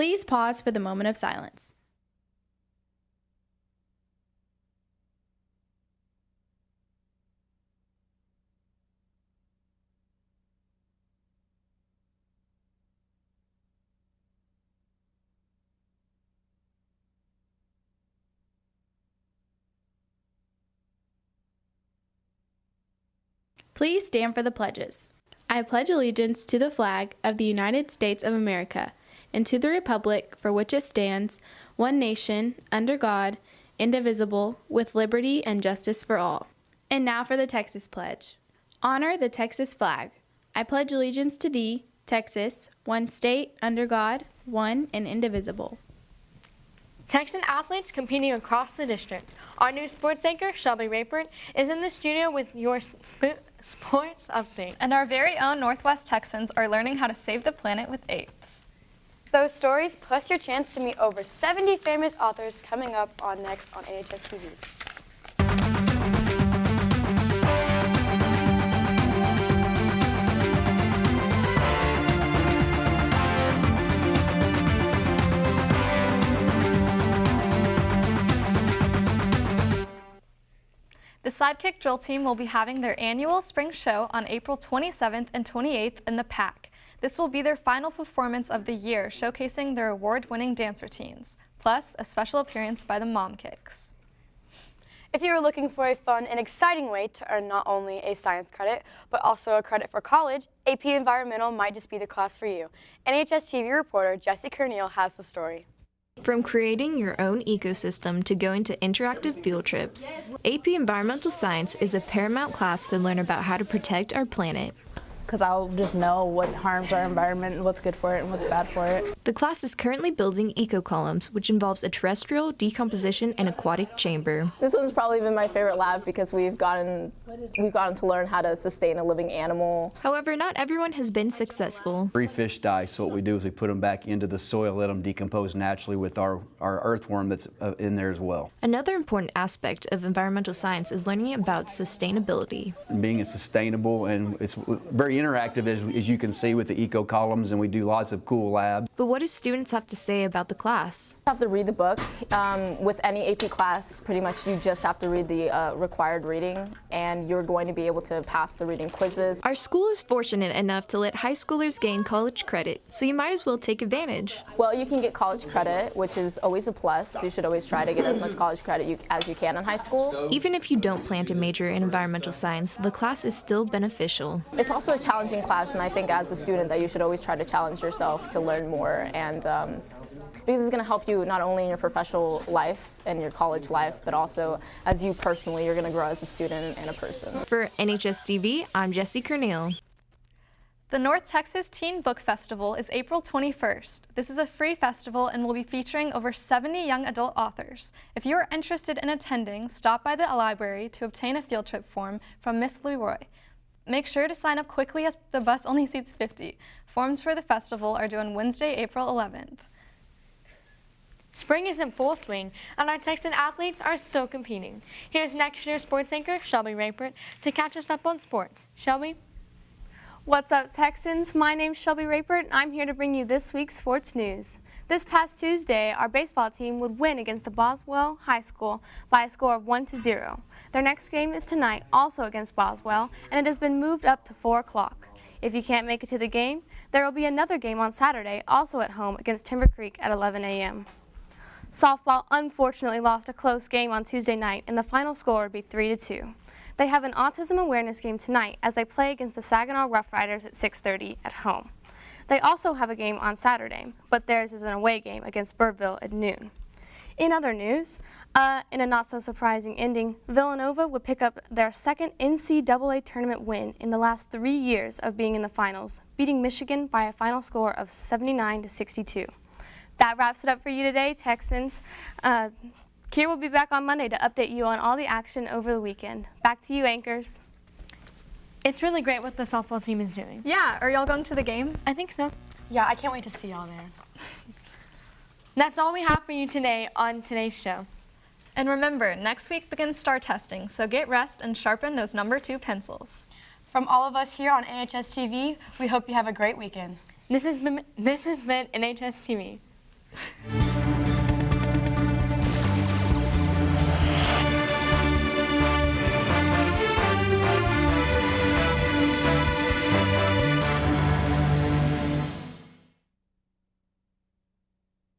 Please pause for the moment of silence. Please stand for the pledges. I pledge allegiance to the flag of the United States of America and to the republic for which it stands, one nation, under God, indivisible, with liberty and justice for all. And now for the Texas Pledge. Honor the Texas flag. I pledge allegiance to thee, Texas, one state, under God, one and indivisible. Texan athletes competing across the district. Our new sports anchor, Shelby Rayford, is in the studio with your sports update. And our very own Northwest Texans are learning how to save the planet with apes. Those stories, plus your chance to meet over 70 famous authors coming up on next on NHSTV. The Sidekick Drill Team will be having their annual spring show on April 27th and 28th in the PAC. This will be their final performance of the year, showcasing their award-winning dance routines, plus a special appearance by the Mom Kicks. If you are looking for a fun and exciting way to earn not only a science credit, but also a credit for college, AP Environmental might just be the class for you. NHSTV reporter Jessie Kerneal has the story. From creating your own ecosystem to going to interactive field trips, AP Environmental Science is a paramount class to learn about how to protect our planet. Because I'll just know what harms our environment and what's good for it and what's bad for it. The class is currently building eco-columns, which involves a terrestrial, decomposition, and aquatic chamber. This one's probably been my favorite lab because we've gotten to learn how to sustain a living animal. However, not everyone has been successful. Free fish die, so what we do is we put them back into the soil, let them decompose naturally with our earthworm that's in there as well. Another important aspect of environmental science is learning about sustainability. Being sustainable, and it's very interactive, as you can see with the eco columns, and we do lots of cool labs. But what do students have to say about the class? You have to read the book. With any AP class, pretty much you just have to read the required reading, and you're going to be able to pass the reading quizzes. Our school is fortunate enough to let high schoolers gain college credit, so you might as well take advantage. Well, you can get college credit, which is always a plus. You should always try to get as much college credit as you can in high school. Even if you don't plan to major in environmental science, the class is still beneficial. It's also a challenging class, and I think as a student that you should always try to challenge yourself to learn more, and because it's going to help you not only in your professional life and your college life, but also as you personally, you're going to grow as a student and a person. For NHSTV, I'm Jessie Kerneal. The North Texas Teen Book Festival is April 21st. This is a free festival and will be featuring over 70 young adult authors. If you are interested in attending, stop by the library to obtain a field trip form from Miss Leroy. Make sure to sign up quickly as the bus only seats 50. Forms for the festival are due on Wednesday, April 11th. Spring is in full swing, and our Texan athletes are still competing. Here's next year's sports anchor, Shelby Rayford, to catch us up on sports. Shelby? What's up, Texans? My name's Shelby Rayford, and I'm here to bring you this week's sports news. This past Tuesday, our baseball team would win against the Boswell High School by a score of 1-0. Their next game is tonight, also against Boswell, and it has been moved up to 4 o'clock. If you can't make it to the game, there will be another game on Saturday, also at home against Timber Creek at 11 a.m. Softball unfortunately lost a close game on Tuesday night, and the final score would be 3-2. They have an autism awareness game tonight as they play against the Saginaw Rough Riders at 6:30 at home. They also have a game on Saturday, but theirs is an away game against Birdville at noon. In other news, in a not-so-surprising ending, Villanova would pick up their second NCAA tournament win in the last 3 years of being in the finals, beating Michigan by a final score of 79-62. That wraps it up for you today, Texans. Kier will be back on Monday to update you on all the action over the weekend. Back to you, anchors. It's really great what the softball team is doing. Yeah, are y'all going to the game? I think so. Yeah, I can't wait to see y'all there. That's all we have for you today on today's show. And remember, next week begins STAR testing, so get rest and sharpen those number 2 pencils. From all of us here on NHSTV, we hope you have a great weekend. This has been NHSTV. Bye.